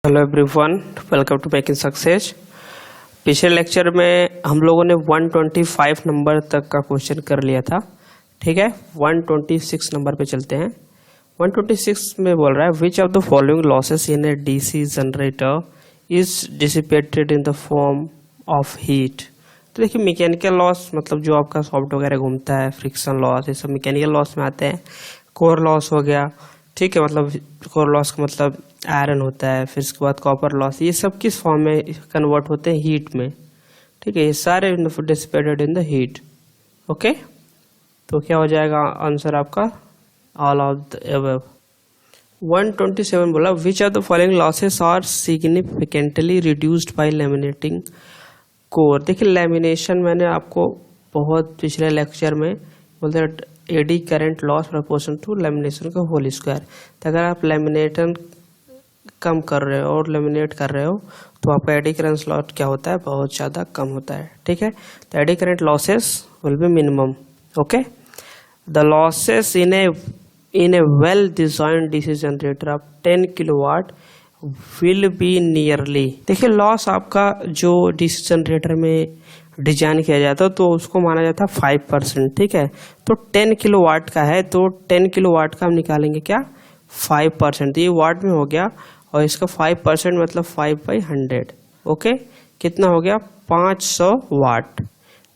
Hello everyone, welcome to making success. पिछले lecture में हम लोगों ने 125 नंबर तक का क्वेश्चन कर लिया था। ठीक है, 126 नंबर पे चलते हैं। 126 में बोल रहा है which of the following losses in a DC generator is dissipated in the form of heat. तो देखिए, मैकेनिकल लॉस मतलब जो आपका सॉफ्ट वगैरह घूमता है, फ्रिक्शन लॉस, ये सब मैकेनिकल लॉस में आते हैं। कोर लॉस हो गया, ठीक है, मतलब कोर लॉस का मतलब आयरन होता है। फिर उसके बाद कॉपर लॉस, ये सब किस फॉर्म में कन्वर्ट होते हैं? हीट में। ठीक है, ये सारे dissipated in the heat. Okay, तो क्या हो जाएगा आंसर आपका? All of the above. 127 बोला which of the following losses are significantly reduced by laminating core. देखिए, लैमिनेशन मैंने आपको बहुत पिछले लेक्चर में बोलते eddy current loss proportion to lamination का होल स्क्वायर। तो अगर आप लैमिनेशन कम कर रहे हो और लेमिनेट कर रहे हो तो आपका एडी करंट लॉस क्या होता है? बहुत ज़्यादा कम होता है। ठीक है, तो eddy current losses will be minimum. Okay, the losses in A well design DC generator off 10 kilowatt will be nearly. देखिए, लॉस आपका जो डीसी जनरेटर में डिजाइन किया जाता है तो उसको माना जाता है 5%। ठीक है, तो 10 किलोवाट का है तो 10 किलोवाट का हम निकालेंगे क्या? 5%। ये वाट में हो गया और इसका 5% मतलब 5/100। ओके, कितना हो गया? 500 वाट।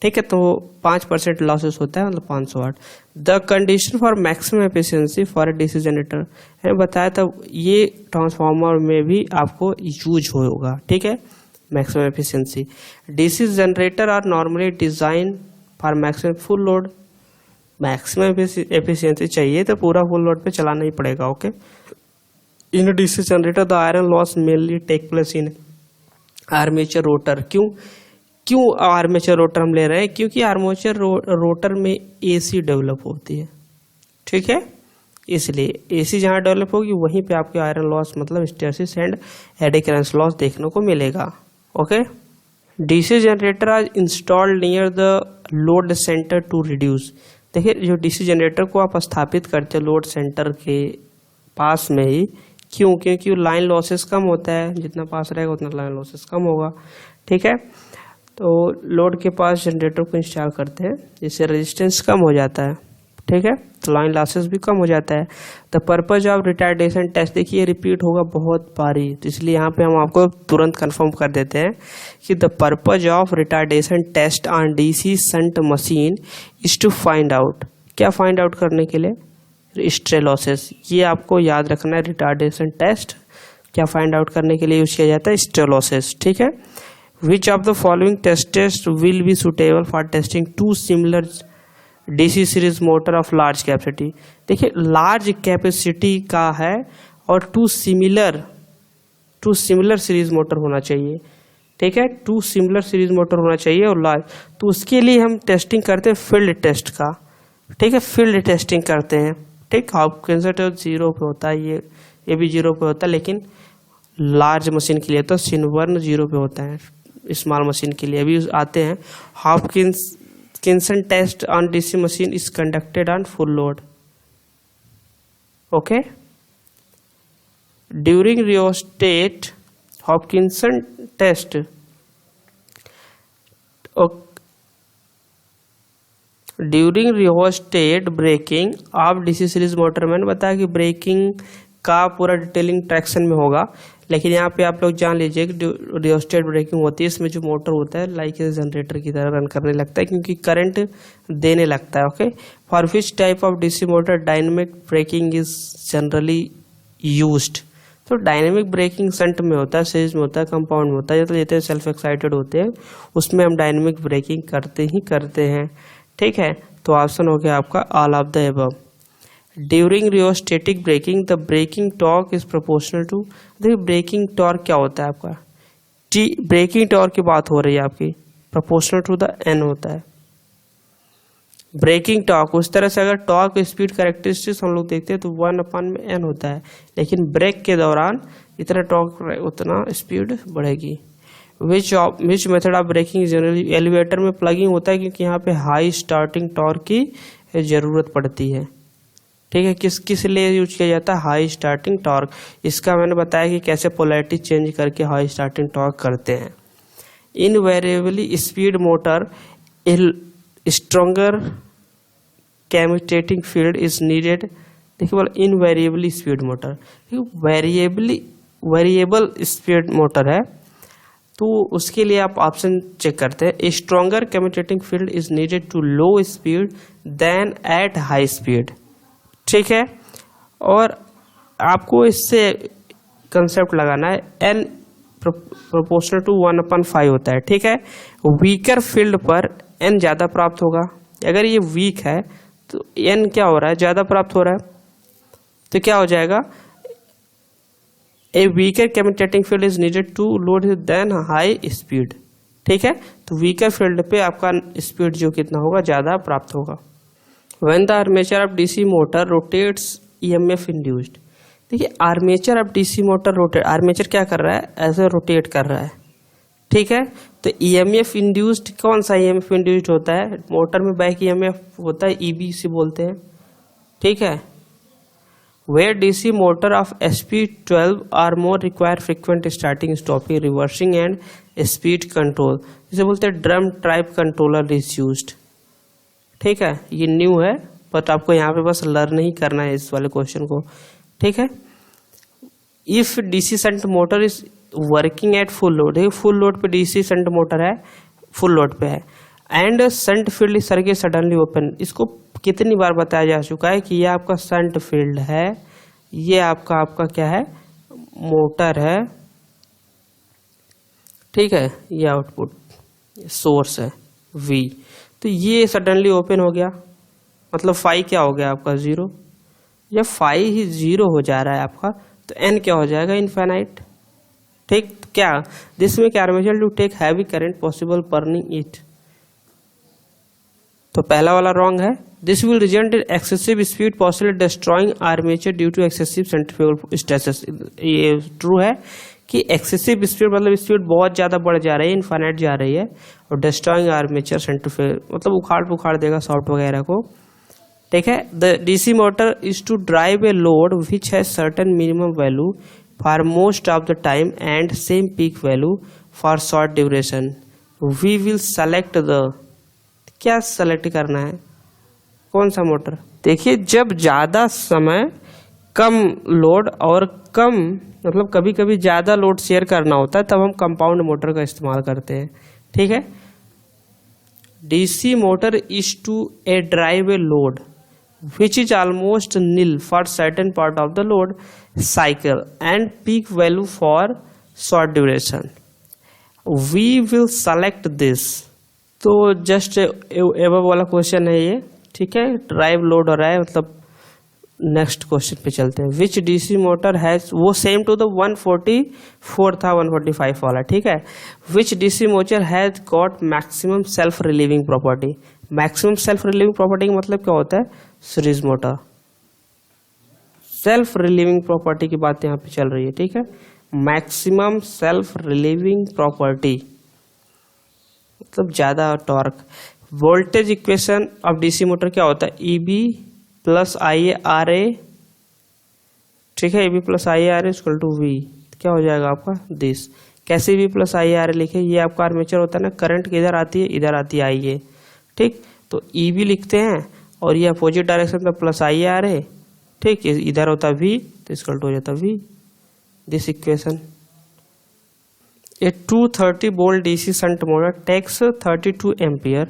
ठीक है, तो 5% लॉसेस होता है मतलब 500 watt. The condition for maximum efficiency for a DC generator है बताया था, ये ट्रांसफार्मर में भी आपको यूज होगा। ठीक है, maximum efficiency. DC generator are normally design for maximum full load. Maximum efficiency चाहिए तो पूरा फुल लोड पे चलाना ही पड़ेगा। Okay, in DC generator the iron loss mainly take place in armature rotor. क्यों आर्मेचर रोटर हम ले रहे हैं? क्योंकि आर्मेचर रोटर में एसी डेवलप होती है। ठीक है, इसलिए एसी जहां डेवलप होगी वहीं पे आपके आयरन लॉस मतलब hysteresis and eddy current loss देखने को मिलेगा। Okay, DC generator are installed near the load centre to reduce. देखिए, जो डीसी जनरेटर को आप स्थापित करते हैं लोड सेंटर के पास में ही, क्यों? क्योंकि लाइन लॉसेस कम होता है, जितना पास रहेगा उतना लाइन लॉसेस कम होगा। ठीक है, तो लोड के पास जनरेटर को इंस्टॉल करते हैं जिससे रेजिस्टेंस कम हो जाता है। ठीक है, तो लाइन लॉसेस भी कम हो जाता है। The purpose of retardation test, देखिए रिपीट होगा बहुत बारी, तो इसलिए यहाँ पे हम आपको तुरंत कंफर्म कर देते हैं कि the purpose of retardation test on DC shunt machine is to find out. क्या फाइंड आउट करने के लिए? Stray losses. ये आपको याद रखना है, रिटार्डेशन टेस्ट क्या फाइंड आउट करने के लिए यूज किया जाता है? स्ट्रे लॉसेस। ठीक है, which of the following test will be suitable for testing to similar DC series motor of large capacity. देखिए, लार्ज कैपेसिटी का है और टू सिमिलर सीरीज मोटर होना चाहिए। ठीक है, टू सिमिलर सीरीज मोटर होना चाहिए और लार्ज, तो उसके लिए हम टेस्टिंग करते हैं फील्ड टेस्ट का। ठीक है, फील्ड टेस्टिंग करते हैं। ठीक, हॉपकिंस 0 पे होता है, ये भी 0 पे होता है, लेकिन लार्ज मशीन के लिए तो सिनबर्न 0 पे होता है। स्मॉल मशीन के लिए अभी आते हैं। Hopkinson test on DC machine is conducted on full load. Okay, during rheostat Hopkinson test during rheostat braking of DC series motor. मैंने बताया कि ब्रेकिंग का पूरा डिटेलिंग ट्रैक्शन में होगा, लेकिन यहाँ पे आप लोग जान लीजिए कि रियोस्टेट ब्रेकिंग होती है, इसमें जो मोटर होता है लाइक जनरेटर की तरह रन करने लगता है क्योंकि करंट देने लगता है। Okay, for which type of DC motor dynamic braking is generally used. तो डायनेमिक ब्रेकिंग शंट में होता है, सीरीज में होता है, कंपाउंड में होता है, तो जितने सेल्फ एक्साइटेड होते हैं उसमें हम डायनेमिक ब्रेकिंग करते हैं। ठीक है, तो ऑप्शन हो गया आपका all of the above. During rheostatic braking the braking torque is proportional to. देखिए, ब्रेकिंग टॉर्क क्या होता है आपका? ब्रेकिंग टॉर्क की बात हो रही है आपकी, प्रोपोर्शनल टू द एन होता है ब्रेकिंग टॉर्क। उस तरह से अगर टॉर्क स्पीड कैरेक्टरिस्टिक्स हम लोग देखते हैं तो 1/n होता है, लेकिन ब्रेक के दौरान इतना टॉर्क उतना स्पीड बढ़ेगी। Which method of braking generally elevator में प्लगिंग होता है क्योंकि यहाँ पे हाई स्टार्टिंग टॉर्क की जरूरत पड़ती है। ठीक है, किस लिए यूज किया जाता है? High starting torque. इसका मैंने बताया कि कैसे पोलैरिटी चेंज करके हाई स्टार्टिंग टॉर्क करते हैं। Invariably speed motor stronger commutating field is needed. देखिए बोला invariably speed motor, variable speed motor है तो उसके लिए आप ऑप्शन चेक करते हैं। A stronger commutating field is needed to low speed than at high speed. ठीक है, और आपको इससे कंसेप्ट लगाना है n प्रोपोर्शनल टू 1/5 होता है। ठीक है, वीकर फील्ड पर n ज़्यादा प्राप्त होगा। अगर ये वीक है तो n क्या हो रहा है? ज़्यादा प्राप्त हो रहा है, तो क्या हो जाएगा? A weaker commutating field is needed to load than high speed. ठीक है, तो वीकर फील्ड पे आपका स्पीड जो कितना होगा? ज़्यादा प्राप्त होगा। When the armature of DC motor rotates, EMF induced। देखिए armature of DC motor rotate, armature क्या कर रहा है? ऐसे रोटेट कर रहा है। ठीक है, तो EMF इंड्यूस्ड, कौन सा EMF इंड्यूस्ड होता है? मोटर में बैक EMF होता है, EB से बोलते हैं। ठीक है, where DC motor of SP12 or more require frequent starting, stopping, reversing and speed control, जिसे बोलते हैं drum type controller is used. ठीक है, ये न्यू है बट आपको यहाँ पे बस लर्न ही करना है इस वाले क्वेश्चन को। ठीक है, if DC shunt motor is working at full load, full load पे डीसी शंट मोटर है, फुल लोड पे है, and shunt field circuit suddenly open. इसको कितनी बार बताया जा चुका है कि ये आपका शंट फील्ड है, ये आपका क्या है? मोटर है। ठीक है, ये आउटपुट सोर्स है V, तो ये सडनली ओपन हो गया, मतलब फाई क्या हो गया आपका? 0। जब फाई ही 0 हो जा रहा है आपका तो n क्या हो जाएगा? इनफाइनाइट। ठीक, क्या दिस में armature to take heavy current possible burning it, तो पहला वाला रॉन्ग है। This will result in excessive speed possibly destroying armature due to excessive centrifugal stresses. ये ट्रू है कि एक्सेसिव स्पीड मतलब स्पीड बहुत ज़्यादा बढ़ जा रही है, इनफाइनाइट जा रही है, और डिस्ट्रॉइंग आर्मेचर सेंट्रीफ्यूगल मतलब उखाड़ पुखाड़ देगा सॉफ्ट वगैरह को। ठीक है, the DC motor is to drive a load which has certain minimum value for most of the time and same peak value for short duration. We will select the, क्या select करना है? कौन सा motor? देखिए जब ज़्यादा समय कम load और कम मतलब कभी कभी ज़्यादा लोड शेयर करना होता है तब हम कंपाउंड मोटर का इस्तेमाल करते हैं। ठीक है, DC motor is to a drive a load which is almost nil for certain part of the load cycle and peak value for short duration. We will select this, तो just above वाला question है ये। ठीक है, drive load हो रहा है, मतलब नेक्स्ट क्वेश्चन पे चलते हैं। विच डीसी मोटर हैज, वो सेम टू द 144 था 145 वाला। ठीक है, which DC motor has got maximum self relieving property. Maximum self relieving property का मतलब क्या होता है? Series motor self relieving property की बात यहाँ पे चल रही है। ठीक है, मैक्सिमम सेल्फ रिलीविंग प्रॉपर्टी मतलब ज्यादा torque. Voltage equation of DC motor क्या होता है? EB plus IA/RA। ठीक है, EB plus IA/RA equal to V, क्या हो जाएगा आपका? दिस। कैसे EB प्लस IA/RA लिखे? ये आपका आर्मेचर होता है ना, करंट किधर आती है? इधर आती है IA। ठीक, तो EB लिखते हैं और ये अपोजिट डायरेक्शन में प्लस IA/RA। ठीक, इधर होता है V, तो इक्वल टू हो जाता है V, this equation. A 230 volt DC shunt motor takes 32 ampere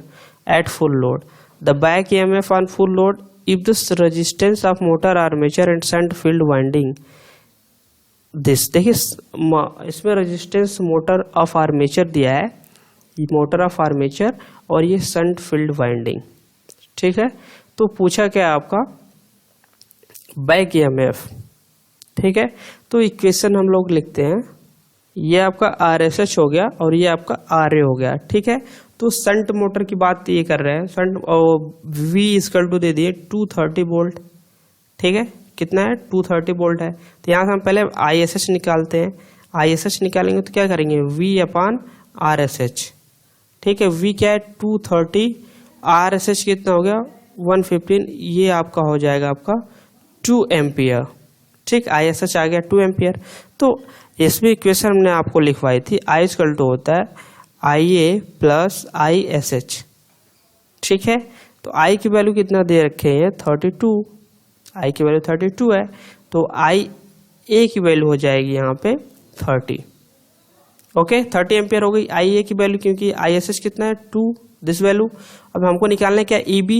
at full load. The back EMF on full load if the resistance of motor armature and shunt field winding this। देखिए इसमें resistance motor of armature दिया है, ये motor of armature और ये shunt field winding. ठीक है, तो पूछा क्या है आपका? Back EMF। ठीक है, तो इक्वेशन हम लोग लिखते हैं, ये आपका RSH हो गया और ये आपका RA हो गया। ठीक है, तो शंट मोटर की बात ये कर रहे हैं, शंट V इक्वल टू दे दिए 230 वोल्ट। ठीक है, कितना है? 230 वोल्ट है, तो यहाँ से हम पहले ISH निकालते हैं। ISH निकालेंगे तो क्या करेंगे? V/RSH। ठीक है, V क्या है? 230, RSH कितना हो गया? 115, ये आपका हो जाएगा आपका 2 एम्पियर। ठीक, ISH आ गया 2 एम्पियर। तो इसमें इक्वेशन हमने आपको लिखवाई थी, I इक्वल टू होता है IA प्लस ISH। ठीक है, तो I की वैल्यू कितना दे रखे हैं 32, I की वैल्यू 32 है, तो IA की वैल्यू हो जाएगी यहाँ पे 30। ओके, 30 एम्पियर हो गई IA की वैल्यू, क्योंकि ISH कितना है 2, दिस वैल्यू। अब हमको निकालना है क्या EB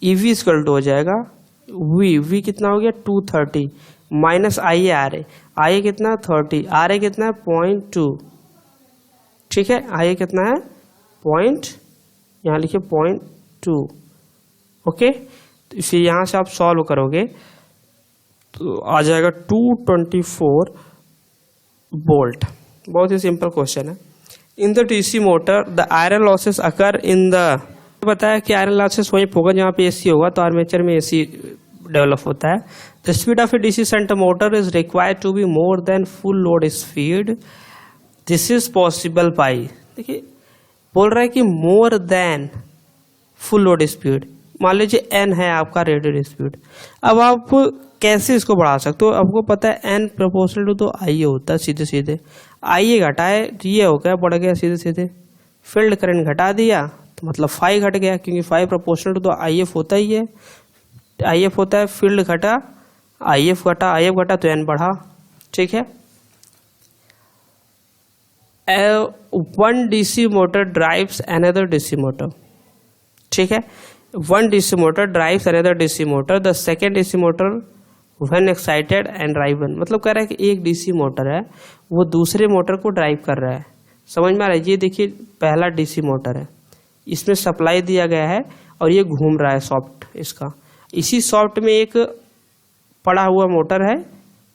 इक्वल टू हो जाएगा V कितना हो गया 230 माइनस IA कितना 30, RA कितना है 0.2। ठीक है, IA कितना है यहाँ लिखिए 0.2। ओके, तो फिर यहाँ से आप सॉल्व करोगे तो आ जाएगा 224 वोल्ट। बहुत ही सिंपल क्वेश्चन है। In the DC motor the iron losses occur in the, बताया कि आयरन लॉसेस वहीं होगा जहाँ पे AC होगा, तो आर्मेचर में AC डेवलप होता है। The speed of a DC shunt motor is required to be more than full load speed, this is possible by, देखिए बोल रहा है कि more than full load speed. मान लीजिए n है आपका रेटेड स्पीड, अब आप कैसे इसको बढ़ा सकते हो? आपको पता है n प्रोपोर्शनल टू तो IA होता है, सीधे सीधे IA घटाए तो ये हो गया, बढ़ गया सीधे सीधे। फील्ड करंट घटा दिया तो मतलब फाई घट गया, क्योंकि फाई प्रोपोर्शनल टू तो IF होता ही है, IF होता है, फील्ड घटा IF घटा तो n बढ़ा। ठीक है, one DC motor drives another DC motor। ठीक है, one DC motor drives another DC motor, the second DC motor when excited and driven, मतलब कह रहा है कि एक DC मोटर है वो दूसरे मोटर को ड्राइव कर रहा है। समझ में आ रहा है? ये देखिए पहला DC मोटर है, इसमें सप्लाई दिया गया है और ये घूम रहा है सॉफ्ट इसका। इसी सॉफ्ट में एक पड़ा हुआ मोटर है,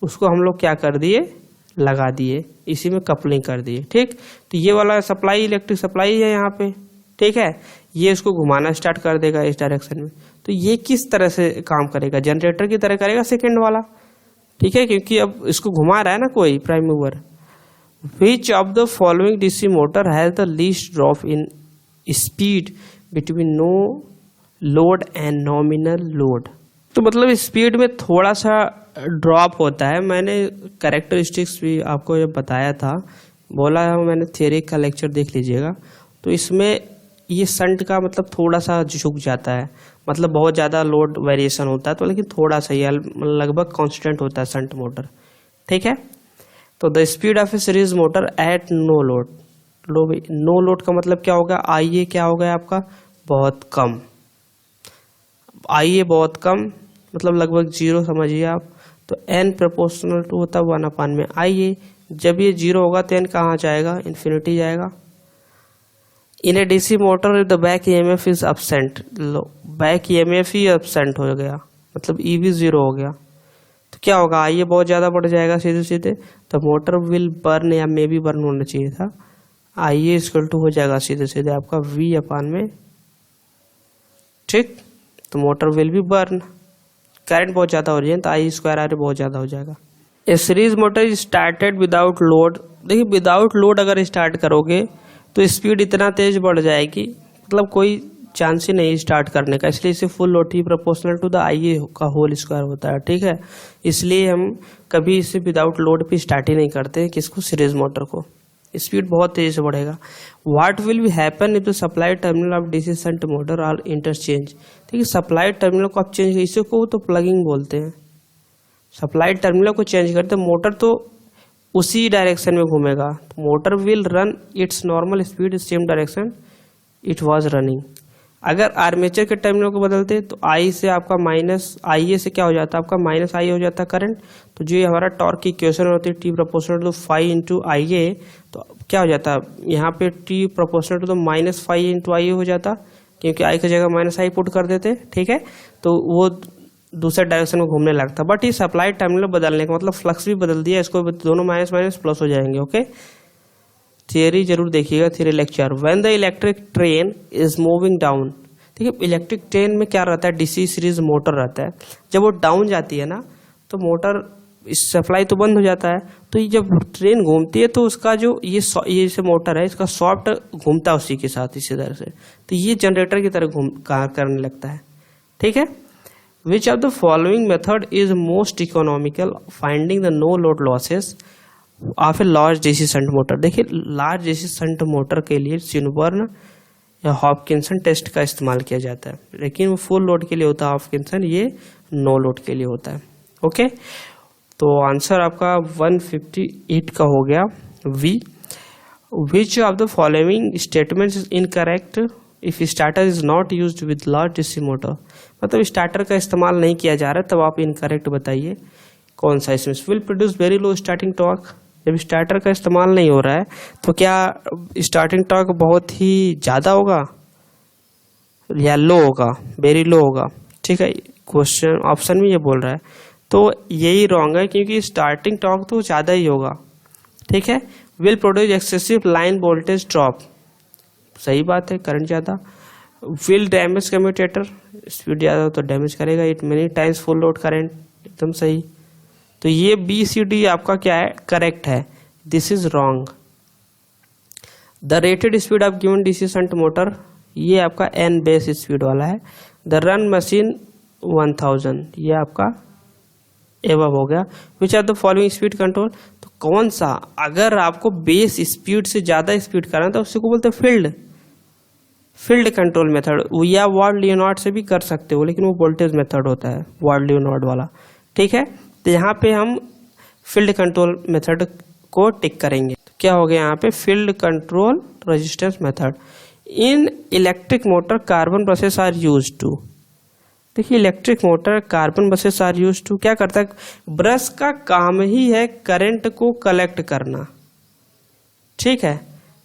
उसको हम लोग क्या कर दिए, लगा दिए, इसी में कपलिंग कर दिए। ठीक, तो ये वाला सप्लाई इलेक्ट्रिक सप्लाई है यहाँ पे। ठीक है, ये इसको घुमाना स्टार्ट कर देगा इस डायरेक्शन में। तो ये किस तरह से काम करेगा, जनरेटर की तरह करेगा सेकंड वाला। ठीक है, क्योंकि अब इसको घुमा रहा है ना कोई prime mover. Which of the following DC motor has the least drop in speed between no load and nominal load, तो मतलब स्पीड में थोड़ा सा ड्रॉप होता है। मैंने कैरेक्टरिस्टिक्स भी आपको जब बताया था, बोला है मैंने, थियरी का लेक्चर देख लीजिएगा। तो इसमें ये शंट का मतलब थोड़ा सा झुक जाता है, मतलब बहुत ज़्यादा लोड वेरिएशन होता है, तो लेकिन थोड़ा सा ही लगभग कांस्टेंट होता है शंट मोटर। ठीक है, तो the speed of a series motor at no load, no load का मतलब क्या होगा, IA क्या होगा आपका बहुत कम, IA बहुत कम मतलब लगभग 0 समझिए आप। तो n प्रोपोर्शनल टू होता है 1 में IA, जब ये 0 होगा तो n कहाँ जाएगा, इन्फिनिटी जाएगा। इन ए DC motor the back EMF is absent, low back EMF he absent हो गया, मतलब EB 0 हो गया, तो क्या होगा, IA बहुत ज़्यादा बढ़ जाएगा सीधे सीधे। तो मोटर विल बर्न, या मे बी बर्न होना चाहिए था, IA इक्वल टू हो जाएगा सीधे सीधे आपका V में। ठीक, तो motor will be burn, current बहुत ज़्यादा हो रही है तो I2R बहुत ज़्यादा हो जाएगा। A series motor started without load, देखिए विदाउट लोड अगर स्टार्ट करोगे तो स्पीड इतना तेज बढ़ जाएगी, मतलब कोई चांस ही नहीं स्टार्ट करने का, इसलिए इसे फुल लोड ही प्रोपोर्शनल टू द IA का होल स्क्वायर होता है। ठीक है, इसलिए हम कभी इसे विदाउट लोड पे स्टार्ट ही नहीं करते किसको, सीरीज मोटर को, स्पीड बहुत तेजी से बढ़ेगा। What will be happen if the supply terminal of DC shunt motor are interchange, ठीक है, सप्लाई टर्मिनल को आप चेंज, इसे को तो प्लगिंग बोलते हैं, सप्लाई टर्मिनल को चेंज करते मोटर तो उसी डायरेक्शन में घूमेगा, तो motor will run it's normal speed same direction it was running. अगर आर्मेचर के टर्मिनल को बदलते तो I से आपका माइनस IA से क्या हो जाता है, आपका माइनस I हो जाता है करंट। तो जो हमारा टॉर्क की इक्वेशन होती है T proportional to 5 into IA, तो क्या हो जाता है यहाँ पे T प्रोपोर्शनल टू तो माइनस 5 इंटू IA हो जाता, क्योंकि I की जगह माइनस I पुट कर देते। ठीक है, तो वो दूसरे डायरेक्शन में घूमने लगता, बट ये सप्लाई टर्मिनल बदलने का मतलब फ्लक्स भी बदल दिया, इसको दोनों माइनस माइनस प्लस हो जाएंगे। ओके, थियरी जरूर देखिएगा, theory lecture. When the electric train is moving down, ठीक है, इलेक्ट्रिक ट्रेन में क्या रहता है, DC सीरीज मोटर रहता है, जब वो डाउन जाती है ना तो मोटर सप्लाई तो बंद हो जाता है, तो ये जब ट्रेन घूमती है तो उसका जो ये जैसे मोटर है इसका सॉफ्ट घूमता है उसी के साथ, इसी तरह से, तो ये जनरेटर की तरह घूम करने लगता है। ठीक है, which of the following method is most economical finding the no load losses of a large DC shunt motor. देखिए लार्ज डीसी शंट मोटर के लिए स्विनबर्न या हॉपकिंसन टेस्ट का इस्तेमाल किया जाता है, लेकिन वो फुल लोड के लिए होता है हॉपकिंसन, ये नो लोड के लिए होता है। ओके, तो आंसर आपका 158 का हो गया B. Which of the following statements is incorrect if starter is not used with large DC motor. मतलब स्टार्टर का इस्तेमाल नहीं किया जा रहा है, तब आप इनकरेक्ट बताइए कौन सा इसमें। Will produce very low starting torque. जब स्टार्टर का इस्तेमाल नहीं हो रहा है तो क्या स्टार्टिंग टॉर्क बहुत ही ज़्यादा होगा या लो होगा? वेरी लो होगा। ठीक है, क्वेश्चन ऑप्शन में ये बोल रहा है, तो यही रॉन्ग है क्योंकि स्टार्टिंग टॉर्क तो ज़्यादा ही होगा। ठीक है, will produce excessive line voltage drop. सही बात है, करंट ज़्यादा। विल डैमेज कम्यूटेटर, स्पीड ज़्यादा हो तो डैमेज करेगा। It many times full load current, एकदम सही। तो ये बी सी डी आपका क्या है? करेक्ट है। This is wrong. The rated speed of given DC shunt motor, ये आपका एन बेस स्पीड वाला है। द रन मशीन 1000, ये आपका एवब हो गया। Which are the following speed control, तो कौन सा? अगर आपको बेस स्पीड से ज्यादा स्पीड करना तो उसको बोलते हैं फील्ड कंट्रोल मेथड, या वार्ड लियोनार्ड से भी कर सकते हो, लेकिन वो वोल्टेज मेथड होता है वार्ड लियोनार्ड वाला। ठीक है, तो यहाँ पे हम फील्ड कंट्रोल मेथड को टिक करेंगे। तो क्या हो गया यहाँ पे? Field control resistance method. In electric motor carbon brushes are use to. देखिए electric motor carbon brushes are use to क्या करता है? ब्रश का काम ही है करंट को कलेक्ट करना। ठीक है,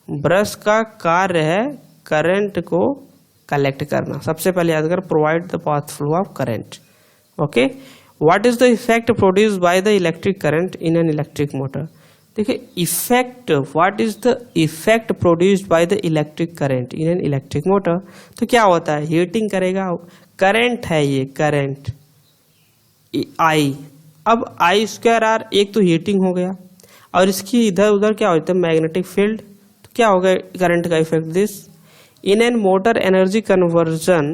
ब्रश का कार्य है करंट को कलेक्ट करना। सबसे पहले याद कर, provide the path flow of current. Okay, what is the effect produced by the electric current in an electric motor? देखिए effect, what is the effect produced by the electric current in an electric motor? तो क्या होता है? Heating करेगा। Current है ये, current I. अब आई square are, एक तो हीटिंग हो गया और इसकी इधर उधर क्या होता है? Magnetic field. तो क्या होगा करंट का effect? This in an motor energy conversion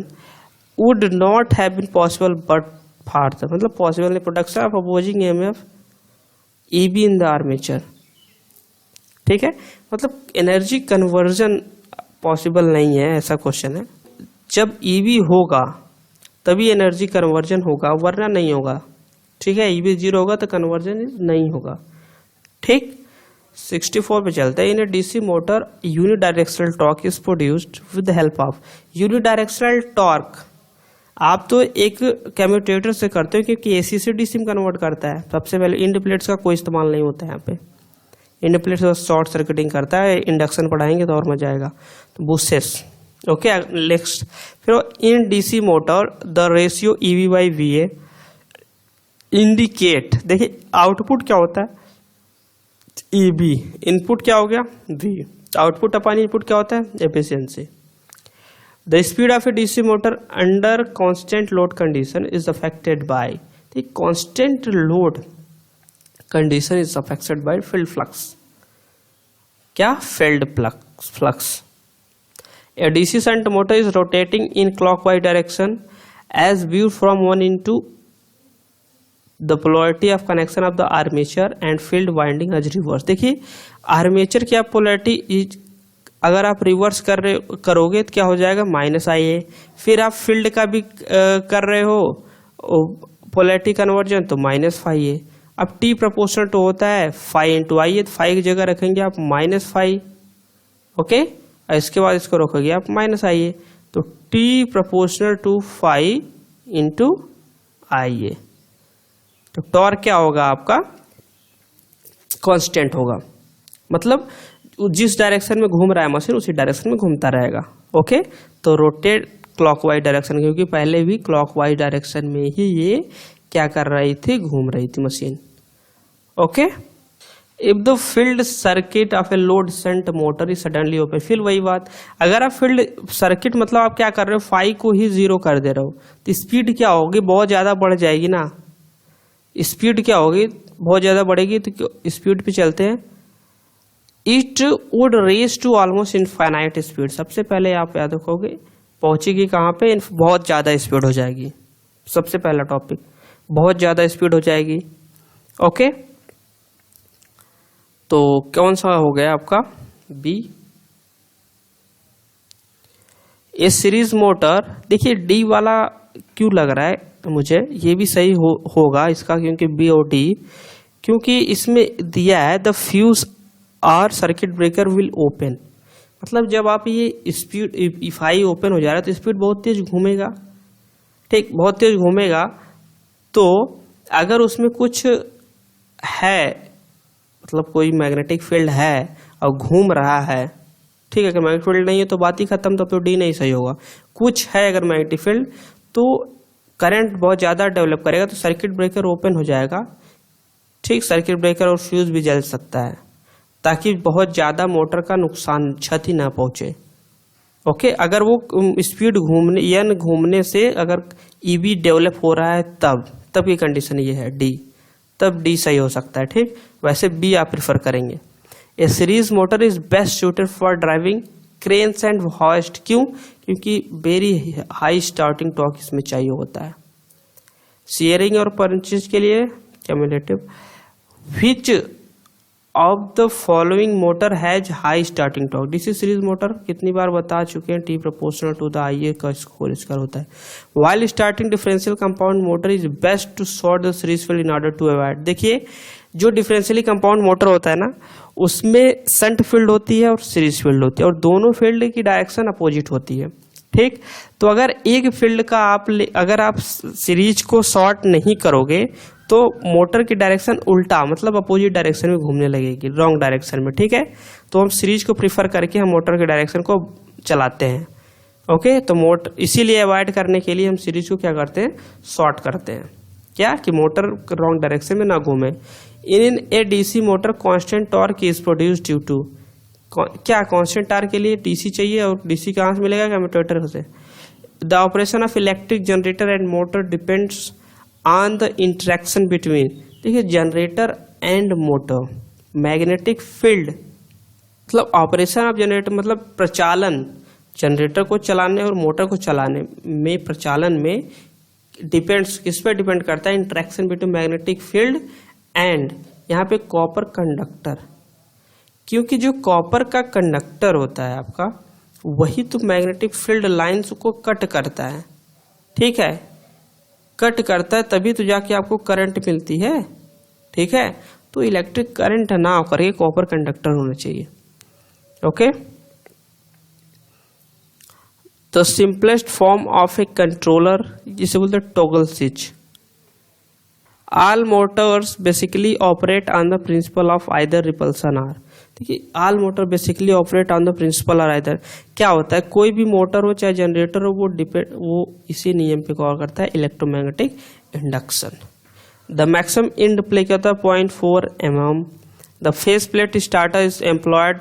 would not have been possible but for, मतलब पॉसिबल नहीं, production of opposing EMF EB in the armature. ठीक है, मतलब एनर्जी कन्वर्जन पॉसिबल नहीं है, ऐसा क्वेश्चन है। जब ईबी होगा तभी एनर्जी कन्वर्जन होगा, वरना नहीं होगा। ठीक है, ईबी 0 होगा तो कन्वर्जन नहीं होगा। ठीक, 64 पे चलते हैं। In a DC motor unidirectional torque is produced with the help of. Unidirectional torque आप तो एक कम्यूटेटर से करते हो क्योंकि एसी से डीसी में कन्वर्ट करता है। सबसे पहले इंड प्लेट्स का कोई इस्तेमाल नहीं होता है यहाँ पे। इंड प्लेट्स बस शॉर्ट सर्किटिंग करता है। इंडक्शन पढ़ाएंगे तो और मजा आएगा। तो बुसेस। ओके, नेक्स्ट फिर इन DC motor the ratio EV by V A indicate. देखिए आउटपुट क्या होता है? ईबी। इनपुट क्या हो गया? वी। आउटपुट अपन इनपुट क्या होता है? Efficiency. The speed of a DC motor under constant load condition is affected by, the constant load condition is affected by field flux. क्या? field flux. A DC shunt motor is rotating in clockwise direction as viewed from one into the polarity of connection of the armature and field winding as reverse. देखिए armature की polarity अगर आप reverse करोगे तो क्या हो जाएगा? -IA। फिर आप फील्ड का भी कर रहे हो पोलैरिटी कन्वर्जन तो -φA। अब T प्रोपोर्शनल टू होता है φ इंटू आई, तो फाई की जगह रखेंगे आप -φ। ओके, और इसके बाद इसको रखोगे आप -IA, तो T proportional to φ into IA। तो टॉर्क क्या होगा आपका? कांस्टेंट होगा। मतलब जिस डायरेक्शन में घूम रहा है मशीन उसी डायरेक्शन में घूमता रहेगा। ओके, तो रोटेट क्लॉकवाइज डायरेक्शन, क्योंकि पहले भी क्लॉकवाइज डायरेक्शन में ही ये क्या कर रही थी? घूम रही थी machine. Okay, if the field circuit of a load shunt motor is suddenly open, फिर वही बात, अगर आप फील्ड सर्किट मतलब आप क्या कर रहे हो? फाई को ही 0 कर दे रहे हो तो स्पीड क्या होगी? बहुत ज्यादा बढ़ जाएगी ना। स्पीड क्या होगी? बहुत ज्यादा बढ़ेगी। तो स्पीड पे चलते हैं। It would race to almost infinite speed. सबसे पहले आप याद रखोगे पहुंचेगी कहाँ पे? बहुत ज़्यादा स्पीड हो जाएगी। सबसे पहला टॉपिक, बहुत ज़्यादा स्पीड हो जाएगी। ओके, तो कौन सा हो गया आपका बी। ए सीरीज मोटर, देखिए डी वाला क्यों लग रहा है मुझे, ये भी सही होगा इसका, क्योंकि बी और डी, क्योंकि इसमें दिया है द फ्यूज और सर्किट ब्रेकर विल ओपन, मतलब जब आप ये स्पीड इफ हाई ओपन हो जा रहा है तो स्पीड बहुत तेज घूमेगा, ठीक, बहुत तेज घूमेगा। तो अगर उसमें कुछ है, मतलब कोई मैग्नेटिक फील्ड है और घूम रहा है, ठीक है, अगर मैग्नेटिक फील्ड नहीं है तो बात ही खत्म, तब तो डी नहीं सही होगा। कुछ है अगर मैग्नेटिक फील्ड तो करंट बहुत ज़्यादा डेवलप करेगा तो सर्किट ब्रेकर ओपन हो जाएगा, ठीक, सर्किट ब्रेकर और फ्यूज भी जल सकता है, ताकि बहुत ज़्यादा मोटर का नुकसान, क्षति ना पहुँचे। ओके, अगर वो स्पीड घूमने से अगर ईबी डेवलप हो रहा है तब की कंडीशन ये है डी, तब डी सही हो सकता है, ठीक। वैसे बी आप प्रेफर करेंगे। A series motor is best suited for driving cranes and hoist, क्यों, क्योंकि वेरी हाई स्टार्टिंग टॉर्क इसमें चाहिए होता है। शेयरिंग और पंचेज के लिए cumulative, which of the following motor has high starting torque. DC series motor कितनी बार बता चुके हैं, T proportional to the I A का होल स्क्वायर होता है। While starting differential compound motor is best to short the series field in order to avoid. देखिए जो डिफरेंशियली कंपाउंड मोटर होता है ना, उसमें शंट फील्ड होती है और सीरीज फील्ड होती है, और दोनों फील्ड की डायरेक्शन अपोजिट होती है, ठीक। तो अगर एक फील्ड का अगर आप सीरीज को शॉर्ट नहीं करोगे तो मोटर की डायरेक्शन उल्टा, मतलब अपोजिट डायरेक्शन में घूमने लगेगी, रॉन्ग डायरेक्शन में, ठीक है। तो हम सीरीज को प्रीफर करके हम मोटर की डायरेक्शन को चलाते हैं। ओके, तो मोटर इसीलिए अवॉइड करने के लिए हम सीरीज को क्या करते हैं, शॉर्ट करते हैं, क्या कि मोटर रॉन्ग डायरेक्शन में ना घूमे। In a DC motor constant torque is produce due to, क्या कांस्टेंट टॉर्क के लिए डीसी चाहिए, और डीसी कहाँ से मिलेगा, कम्यूटेटर से। The operation of electric generator and motor depends on the interaction between, देखिए generator and motor, magnetic field, मतलब ऑपरेशन ऑफ जनरेटर मतलब प्रचालन, जनरेटर को चलाने और मोटर को चलाने में, प्रचालन में डिपेंड्स, किस पे डिपेंड करता है, interaction between magnetic field and, यहाँ पे कॉपर कंडक्टर, क्योंकि जो कॉपर का कंडक्टर होता है आपका, वही तो मैग्नेटिक फील्ड लाइंस को कट करता है, ठीक है, कट करता है, तभी तो जाके आपको करंट मिलती है, ठीक है। तो इलेक्ट्रिक करंट ना होकर के कॉपर कंडक्टर होना चाहिए। Okay, the simplest form of a controller, जिसे बोलते हैं toggle switch. All motors basically operate on the principle of either repulsion or, देखिए all motor basically operate on the principle और आइदर, क्या होता है, कोई भी मोटर हो चाहे जनरेटर हो, वो इसी नियम पे गौर करता है, electromagnetic induction. The maximum end play करता है 0.4 mm। The face plate starter is employed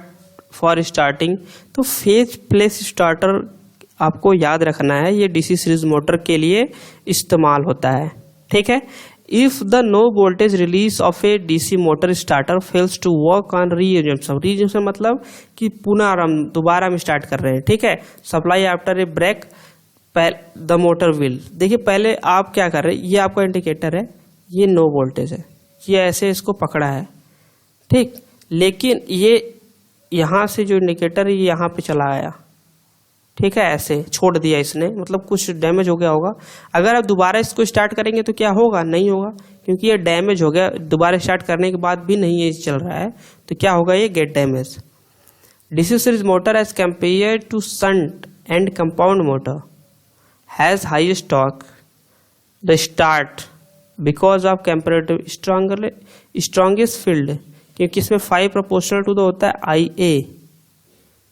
for starting, तो फेस प्लेट स्टार्टर आपको याद रखना है, ये डीसी सीरीज मोटर के लिए इस्तेमाल होता है, ठीक है। If the no voltage release of a DC motor starter fails to work on resumption मतलब कि पुनः हम दोबारा हम स्टार्ट कर रहे हैं, ठीक है। Supply after a break the motor will, देखिए पहले आप क्या कर रहे हैं, ये आपका इंडिकेटर है, ये नो वोल्टेज है, ये ऐसे इसको पकड़ा है, ठीक, लेकिन ये यहाँ से जो इंडिकेटर है ये यहाँ पे चला आया, ठीक है, ऐसे छोड़ दिया इसने, मतलब कुछ डैमेज हो गया होगा। अगर आप दोबारा इसको स्टार्ट करेंगे तो क्या होगा, नहीं होगा, क्योंकि ये डैमेज हो गया, दोबारा स्टार्ट करने के बाद भी नहीं ये चल रहा है, तो क्या होगा, ये get damage. DC series motor as compare to shunt and compound motor has highest torque the start because of comparative strongest field, क्योंकि इसमें 5 प्रोपोर्शनल टू होता है आई ए,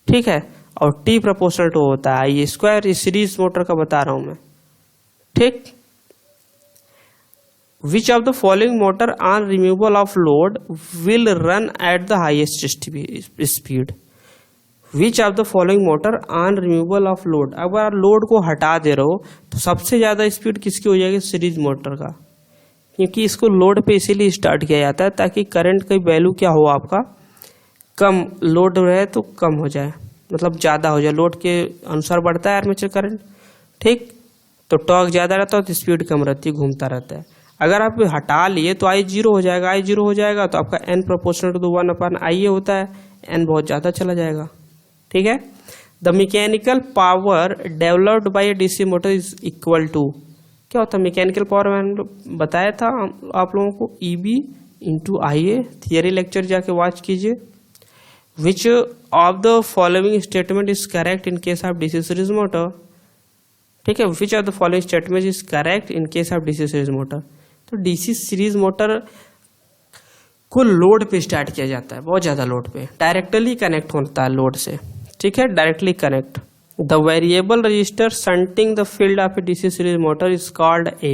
ठीक है, और टी प्रोपोर्शनल टू होता है आई ए स्क्वायर, इस सीरीज मोटर का बता रहा हूं मैं, ठीक। विच of the following motor on removal of load will run at the highest speed, which of the following motor on removal of load, अगर आप लोड को हटा दे रहे हो तो सबसे ज्यादा स्पीड किसकी हो जाएगी, सीरीज मोटर का, क्योंकि इसको लोड पे इसीलिए स्टार्ट किया जाता है ताकि करंट का वैल्यू क्या हो आपका, कम लोड रहे तो कम हो जाए, मतलब ज़्यादा हो जाए, लोड के अनुसार बढ़ता है आर्मेचर करंट, ठीक। तो टॉर्क ज़्यादा रहता है तो स्पीड कम रहती है, घूमता रहता है। अगर आप हटा लिए तो आई जीरो हो जाएगा, आई जीरो हो जाएगा तो आपका एन प्रोपोर्शनल टू 1/i होता है, एन बहुत ज़्यादा चला जाएगा। ठीक है। The mechanical power developed by a DC motor is equal to, क्या होता है मैकेनिकल पावर, मैंने बताया था आप लोगों को, EB into IA। Theory lecture जाके वॉच कीजिए। विच of the following statement is correct in case of DC series motor. ठीक है, which of the following statement is correct in case of DC series motor. तो DC series motor को load पे start किया जाता है, बहुत ज़्यादा लोड पे, डायरेक्टली कनेक्ट होता है लोड से। ठीक है, directly connect. The variable resistor shunting the field of a DC series motor is called a.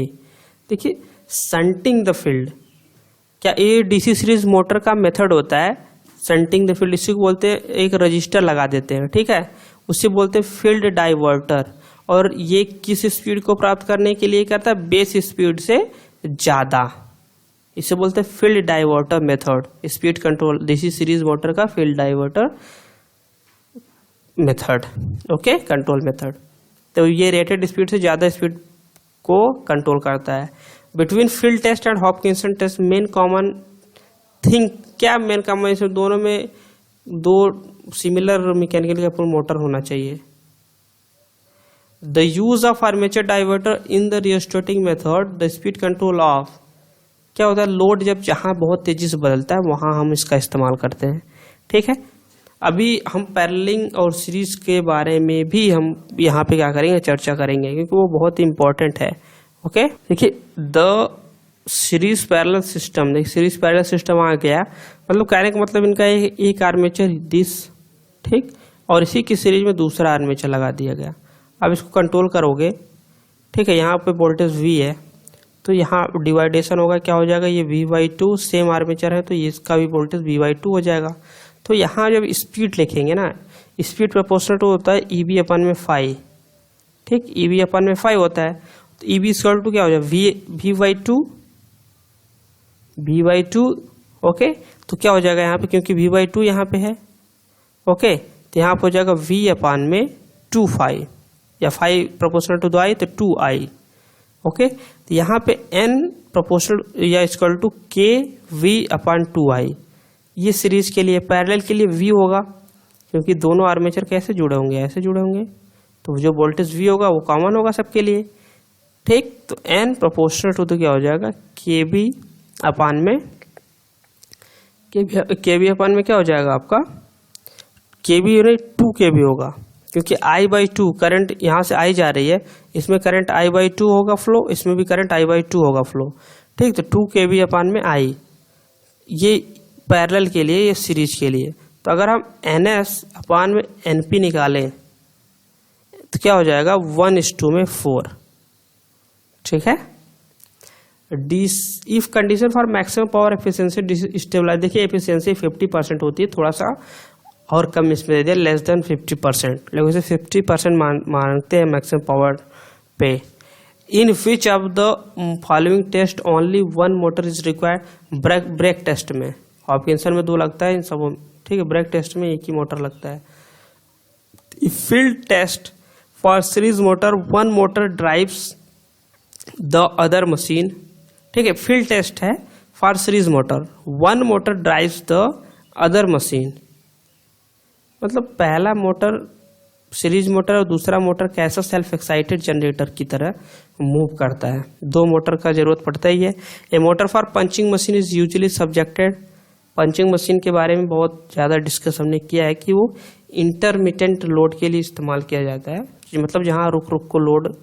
देखिए संटिंग द फील्ड, क्या ये डीसी सीरीज मोटर का मेथड होता है संटिंग द फील्ड, इसी को बोलते हैं, एक रजिस्टर लगा देते हैं। ठीक है, उसे बोलते हैं फील्ड डाइवर्टर। और ये किस स्पीड को प्राप्त करने के लिए करता है, बेस स्पीड से ज़्यादा, इसे बोलते हैं field diverter method. Speed control DC series motor का field diverter method, okay, control method. तो ये रेटेड स्पीड से ज़्यादा स्पीड को कंट्रोल करता है। Between field test and Hopkinson test main common thing, क्या मेन कॉमन, इसमें दोनों में दो सिमिलर मैकेनिकल का मोटर होना चाहिए। The use of armature diverter in the rheostatic method, the speed control of, क्या होता है लोड जब जहाँ बहुत तेजी से बदलता है वहाँ हम इसका इस्तेमाल करते हैं। ठीक है, अभी हम पैरेललिंग और सीरीज के बारे में भी हम यहाँ पे क्या करेंगे, चर्चा करेंगे, क्योंकि वो बहुत ही इंपॉर्टेंट है। ओके, देखिए द सीरीज पैरेलल सिस्टम, देखिए सीरीज पैरेलल सिस्टम आ गया, मतलब कहने का मतलब इनका एक आर्मेचर दिस, ठीक, और इसी की सीरीज में दूसरा आर्मेचर लगा दिया गया। अब इसको कंट्रोल करोगे, ठीक है, यहाँ पे वोल्टेज V है तो यहाँ डिवाइडेशन होगा, क्या हो जाएगा, ये V/2 सेम आर्मेचर है तो ये इसका भी वोल्टेज V/2 हो जाएगा। तो यहाँ जब स्पीड लिखेंगे ना, स्पीड प्रोपोर्शनल टू होता है EB/5, ठीक, EB/5 होता है। तो EB इक्वल टू क्या हो जाएगा, V/2, ओके। तो क्या हो जाएगा यहाँ पे, क्योंकि V/2 यहाँ पे है, ओके, तो यहाँ पे हो जाएगा V/2 या 5 प्रोपोर्शनल टू I तो 2I, ओके। तो यहाँ पे N प्रोपोर्शनल या इक्वल टू KV/2I। ये सीरीज के लिए, पैरेलल के लिए V होगा, क्योंकि दोनों आर्मेचर कैसे जुड़े होंगे, ऐसे जुड़े होंगे, तो जो वोल्टेज V होगा वो कॉमन होगा सबके लिए। ठीक, तो N प्रोपोर्शनल टू तो क्या हो जाएगा, KB/में क्या हो जाएगा आपका, KB 2 KB होगा, क्योंकि I/2 करंट यहाँ से I जा रही है, इसमें करंट I/2 होगा फ्लो, इसमें भी करंट I/2 होगा फ्लो। ठीक, तो 2 KB/I, ये पैरेलल के लिए, ये सीरीज के लिए। तो अगर हम NS/NP निकालें तो क्या हो जाएगा, 1:4। ठीक है, if condition for maximum power efficiency stabilize, देखिए एफिशिएंसी 50% होती है, थोड़ा सा और कम इसमें दे दिया, लेस देन 50%, लेकिन इसे 50% मानते हैं मैक्सिमम पावर पे। In which of the following test only one motor is required, brake test में, हॉपकिंसन में 2 लगता है इन सब, ठीक है, ब्रेक टेस्ट में 1 ही मोटर लगता है। Field test for series motor, 1 motor drives the other machine. ठीक है, फील्ड टेस्ट है for series motor, 1 motor drives the other machine, मतलब पहला मोटर सीरीज मोटर और दूसरा मोटर कैसा सेल्फ एक्साइटेड जनरेटर की तरह मूव करता है। 2 मोटर का जरूरत पड़ता ही है। A motor for punching machine is usually subjected, punching machine के बारे में बहुत ज़्यादा डिस्कस हमने किया है कि वो इंटरमिटेंट लोड के लिए इस्तेमाल किया जाता है, मतलब जहाँ रुक रुक को लोड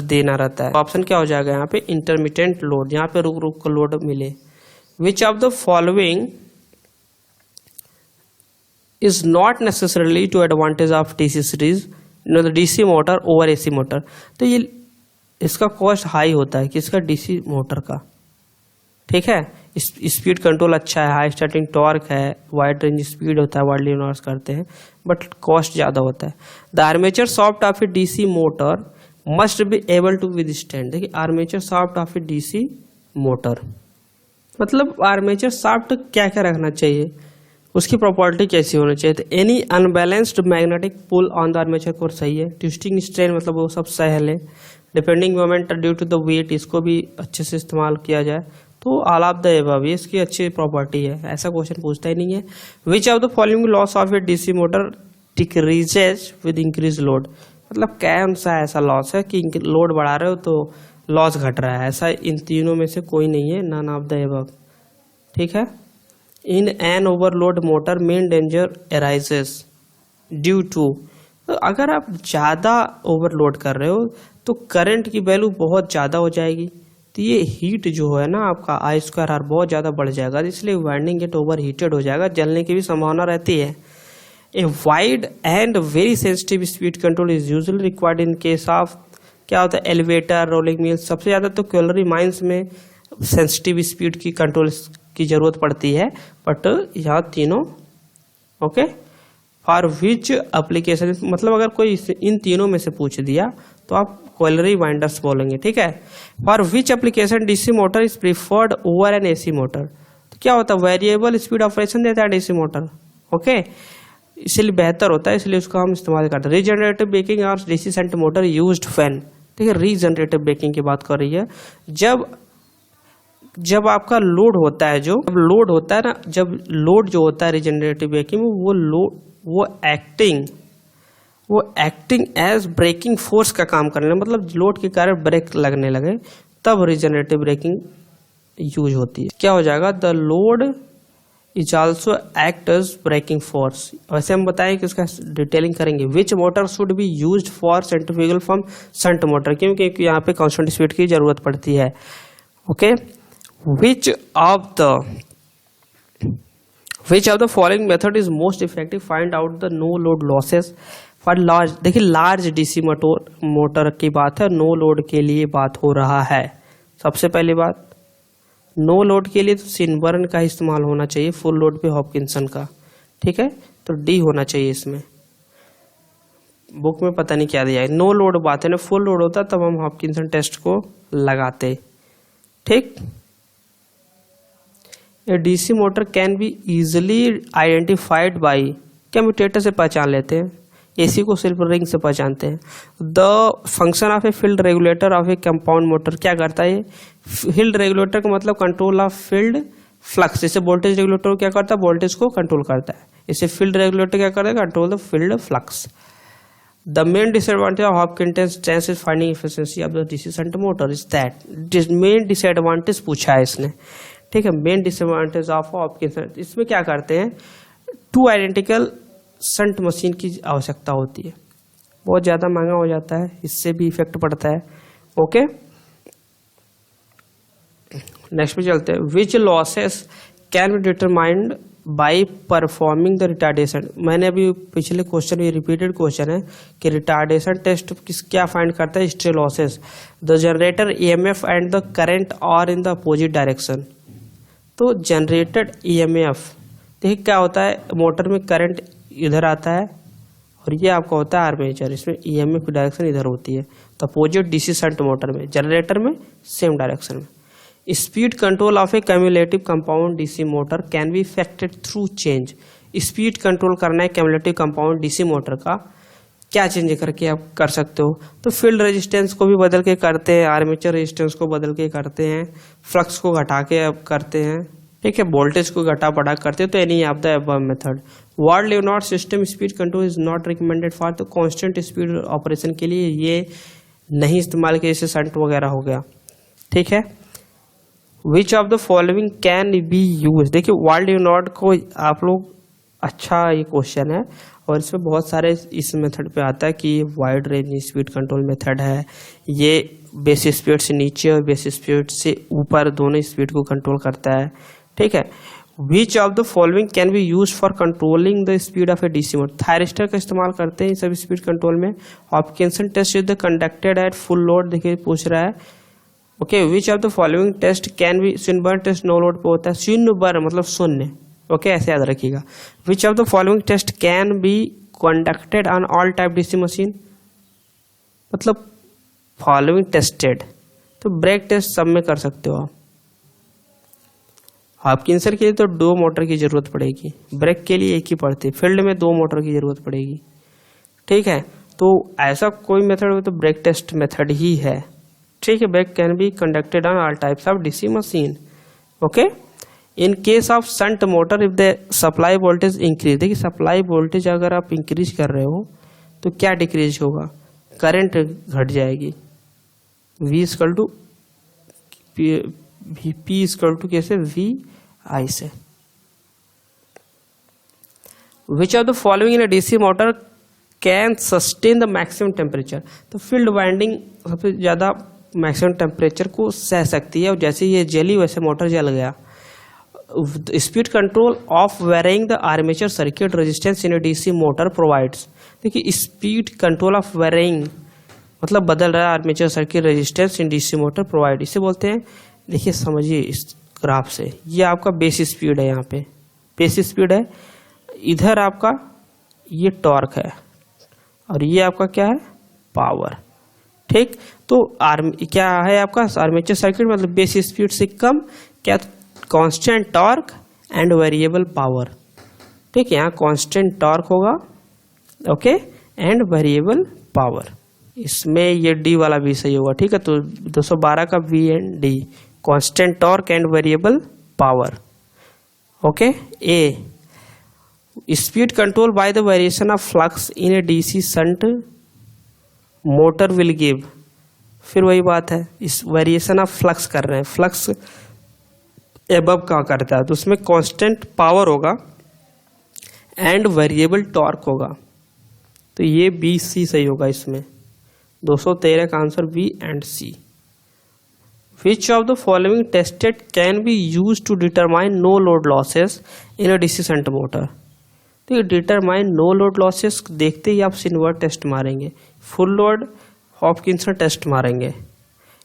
देना रहता है। ऑप्शन क्या हो जाएगा यहाँ पे, इंटरमिटेंट लोड, जहाँ पे रुक रुक को लोड मिले। Which of the following is not necessarily to advantage of DC series, DC motor over AC motor. तो ये इसका कॉस्ट हाई होता है, किसका, डीसी मोटर का। ठीक है, स्पीड कंट्रोल अच्छा है, हाई स्टार्टिंग टॉर्क है, वाइड रेंज स्पीड होता है, वाइडली यूज करते हैं, बट कॉस्ट ज़्यादा होता है। The armature shaft of a DC motor must be able to withstand, देखिए armature shaft of a DC motor, मतलब आर्मेचर शाफ्ट क्या क्या रखना चाहिए, उसकी प्रॉपर्टी कैसी होनी चाहिए। तो any unbalanced magnetic pull on the armature core सही है, ट्विस्टिंग स्ट्रेन मतलब वो सब सही है, depending moment due to the weight, इसको भी अच्छे से इस्तेमाल किया जाए तो ऑल ऑफ द एबव, ये इसकी अच्छी प्रॉपर्टी है, ऐसा क्वेश्चन पूछता ही नहीं है। Which of the following loss of a DC motor decreases with increase load, मतलब कौन सा ऐसा लॉस है कि लोड बढ़ा रहे हो तो लॉस घट रहा है, ऐसा इन तीनों में से कोई नहीं है, नन ऑफ द एबव। ठीक है। In an overload motor main danger arises due to, तो अगर आप ज़्यादा ओवरलोड कर रहे हो तो करंट की वैल्यू बहुत ज़्यादा हो जाएगी, तो ये हीट जो है ना आपका आई स्क्वायर आर बहुत ज़्यादा बढ़ जाएगा, इसलिए वाइंडिंग गेट ओवर हीटेड हो जाएगा, जलने की भी संभावना रहती है। A wide and very sensitive speed control is usually required in case of, क्या होता है, एलिवेटर, रोलिंग मिल, सबसे ज़्यादा तो क्वेलरी माइंस में सेंसिटिव स्पीड की कंट्रोल की जरूरत पड़ती है, बट यहाँ तीनों ओके। फॉर विच एप्लीकेशन, मतलब अगर कोई इन तीनों में से पूछ दिया तो आप क्वेलरी वाइंडर्स बोलेंगे। ठीक है। For which application DC motor is preferred over N AC motor, तो क्या होता है, वेरिएबल स्पीड ऑपरेशन देता है डीसी मोटर, ओके, इसलिए बेहतर होता है, इसलिए उसका हम इस्तेमाल करते हैं। रीजनरेटिव ब्रेकिंग और DC shunt motor used fan, ठीक है, रीजनरेटिव ब्रेकिंग की बात कर रही है। जब आपका लोड होता है, जो लोड होता है ना, जब लोड जो होता है रीजनरेटिव ब्रेकिंग में, वो एक्टिंग एज ब्रेकिंग फोर्स का काम करने, मतलब लोड के कारण ब्रेक लगने लगे, तब रीजनरेटिव ब्रेकिंग यूज होती है। क्या हो जाएगा, the load is also act as braking force. वैसे हम बताएं कि उसका डिटेलिंग करेंगे। Which motor should be used for centrifugal from shunt motor, क्योंकि यहाँ पे कांस्टेंट स्पीड की जरूरत पड़ती है, okay. Which of the following method is most effective? Find out the no load losses for large, देखिए लार्ज डीसी मोटर की बात है, नो लोड के लिए बात हो रहा है। सबसे पहली बात, नो लोड के लिए तो सिनबर्न का इस्तेमाल होना चाहिए, फुल लोड पे हॉपकिंसन का, ठीक है, तो डी होना चाहिए इसमें। बुक में पता नहीं क्या दिया है, नो लोड बात है ना, फुल लोड होता तब हम हॉपकिंसन टेस्ट को लगाते, ठीक। A DC motor can be easily identified by, commutator से पहचान लेते हैं, एसी को सिर्फ रिंग से पहचानते हैं। The function of a field regulator of A compound motor, क्या करता है, फील्ड रेगुलेटर का मतलब कंट्रोल ऑफ फील्ड फ्लक्स, जैसे वोल्टेज रेगुलेटर क्या करता है, वोल्टेज को कंट्रोल करता है, इसे फील्ड रेगुलेटर क्या करता है, control the field flux. The main disadvantage of Hopkinson test is finding efficiency of the DC shunt motor is that, main disadvantage पूछा है इसने, ठीक है। मेन डिसएडवांटेज ऑफ हॉपकिंसन, इसमें क्या करते हैं, टू आइडेंटिकल शंट मशीन की आवश्यकता होती है, बहुत ज़्यादा महंगा हो जाता है, इससे भी इफेक्ट पड़ता है, ओके। नेक्स्ट पे चलते हैं। Which losses can be determined by performing the retardation, मैंने अभी पिछले क्वेश्चन, ये रिपीटेड क्वेश्चन है कि रिटार्डेशन टेस्ट क्या फाइंड करता है, history losses, the generator EMF and the current are in the opposite direction. तो जनरेटेड ईएमएफ, देखिए क्या होता है, मोटर में करंट इधर आता है और ये आपका होता है आर्मेचर, इसमें ईएमएफ की डायरेक्शन इधर होती है, तो अपोजिट डीसी शंट मोटर में, जनरेटर में सेम डायरेक्शन में। Speed control of A cumulative compound DC motor can B affected through change, speed control करना है क्यूमुलेटिव कंपाउंड डीसी मोटर का, क्या चेंज करके आप कर सकते हो, तो फील्ड रेजिस्टेंस को भी बदल के करते हैं, आर्मेचर रेजिस्टेंस को बदल के करते हैं, फ्लक्स को घटा के अब करते हैं, ठीक है, वोल्टेज को घटा बढ़ा करते हैं, तो any of the above method. Ward Leonard system speed control is not recommended for the constant speed operation के लिए ये नहीं इस्तेमाल किया, जैसे शंट वगैरह हो गया, ठीक है। Which of the following can be use, देखिए वर्ल्ड लेवनॉट को आप लोग, अच्छा ये क्वेश्चन है और इसमें बहुत सारे इस मेथड पे आता है कि wide range speed control method है, ये बेस स्पीड से नीचे और बेस स्पीड से ऊपर दोनों स्पीड को कंट्रोल करता है, ठीक है। Which of the following can be use for controlling the speed of a DC motor, thyristor का इस्तेमाल करते हैं सब स्पीड कंट्रोल में। Hopkinson test is the conducted at full load, देखिए पूछ रहा है, okay. Which of the following test can be, Swinburne test no load पे होता है, सिनबर्न मतलब शून्य, ओके, ऐसे याद रखिएगा। Which of the following test can be conducted on all type DC machine, मतलब फॉलोइंग टेस्टेड, तो ब्रेक टेस्ट सब में कर सकते हो आप। हॉपकिंसन के लिए तो 2 मोटर की जरूरत पड़ेगी, ब्रेक के लिए एक ही पड़ती है, फील्ड में 2 मोटर की जरूरत पड़ेगी, ठीक है। तो ऐसा कोई मेथड हो तो ब्रेक टेस्ट मेथड ही है, ठीक है। Brake can be conducted on all types of DC machine, okay. In case of shunt motor if the supply voltage increase, देखिए सप्लाई वोल्टेज अगर आप इंक्रीज कर रहे हो तो क्या डिक्रीज होगा, करंट घट जाएगी। V equal to P equal to कैसे, V I से। Which of the following in DC motor can sustain the maximum temperature, तो फील्ड वाइंडिंग सबसे ज़्यादा मैक्सिमम टेम्परेचर को सह सकती है, और जैसे ये जली वैसे मोटर जल गया। Speed control of varying the armature circuit resistance in a DC motor provides, देखिए स्पीड कंट्रोल ऑफ वेरिंग मतलब बदल रहा है armature circuit resistance in DC motor provide, इसे बोलते हैं। देखिए समझिए इस ग्राफ से, ये आपका बेस स्पीड है, यहाँ पे बेस स्पीड है, इधर आपका ये टॉर्क है, और ये आपका क्या है, पावर, ठीक। तो क्या है आपका आर्मेचर सर्किट मतलब बेस स्पीड से कम क्या, constant torque and variable power, ठीक है। यहाँ कांस्टेंट टॉर्क होगा, ओके, एंड वेरिएबल पावर, इसमें ये डी वाला भी सही होगा, ठीक है। तो 212 का B and D, constant torque and variable power, okay. A speed control by the variation of flux in a DC shunt motor will give, फिर वही बात है, इस वेरिएशन ऑफ फ्लक्स कर रहे हैं, फ्लक्स एबव का करता है तो उसमें कांस्टेंट पावर होगा एंड वेरिएबल टॉर्क होगा, तो ये बी सी सही होगा इसमें। 213 का answer B and C. Which of the following tested can be use to determine no load losses in a DC shunt motor, तो ये डिटरमाइन नो लोड लॉसेस देखते ही आप सिन्वर्ट टेस्ट मारेंगे, फुल लोड हॉपकिंसन टेस्ट मारेंगे।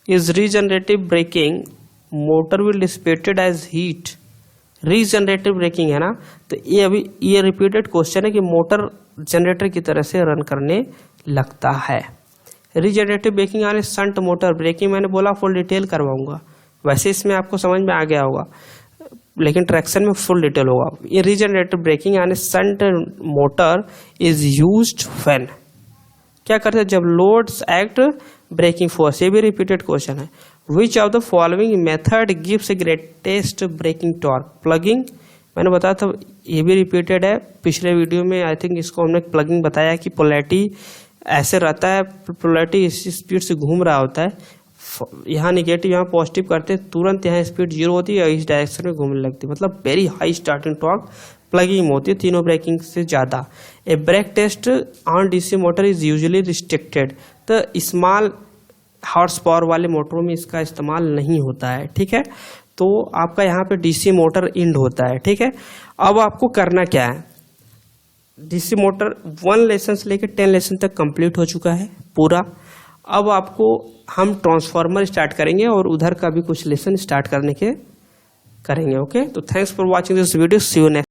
Is regenerative braking motor will dissipated as heat, regenerative braking है ना, तो ये अभी ये रिपीटेड क्वेश्चन है कि मोटर जनरेटर की तरह से रन करने लगता है। रीजनरेटिव ब्रेकिंग यानी शंट मोटर ब्रेकिंग, मैंने बोला फुल डिटेल करवाऊंगा, वैसे इसमें आपको समझ में आ गया होगा, लेकिन ट्रैक्शन में फुल डिटेल होगा। ये रीजनरेटिव ब्रेकिंग यानी shunt motor is used when, क्या करते हैं, जब लोड्स एक्ट ब्रेकिंग फोर्स, ये भी रिपीटेड क्वेश्चन है। Which of the following method gives greatest braking torque, plugging, मैंने बताया था, ये भी रिपीटेड है, पिछले वीडियो में आई थिंक इसको हमने प्लगिंग बताया कि पोलैरिटी ऐसे रहता है, पोलैरिटी इस स्पीड से घूम रहा होता है, यहाँ निगेटिव यहाँ पॉजिटिव करते हैं, तुरंत यहाँ स्पीड जीरो होती है, इस डायरेक्शन में घूमने लगती है, मतलब very high starting torque plugging होती है, तीनों ब्रेकिंग से ज़्यादा। A brake test on DC motor is usually restricted, to small horse power वाले मोटरों में इसका इस्तेमाल नहीं होता है, ठीक है। तो आपका यहाँ पे डीसी मोटर इंड होता है, ठीक है। अब आपको करना क्या है, डीसी मोटर 1 लेसन से लेकर 10 लेसन तक कंप्लीट हो चुका है पूरा। अब आपको हम ट्रांसफार्मर स्टार्ट करेंगे और उधर का भी कुछ लेसन स्टार्ट करने के करेंगे, ओके। तो thanks for watching this video, see you next.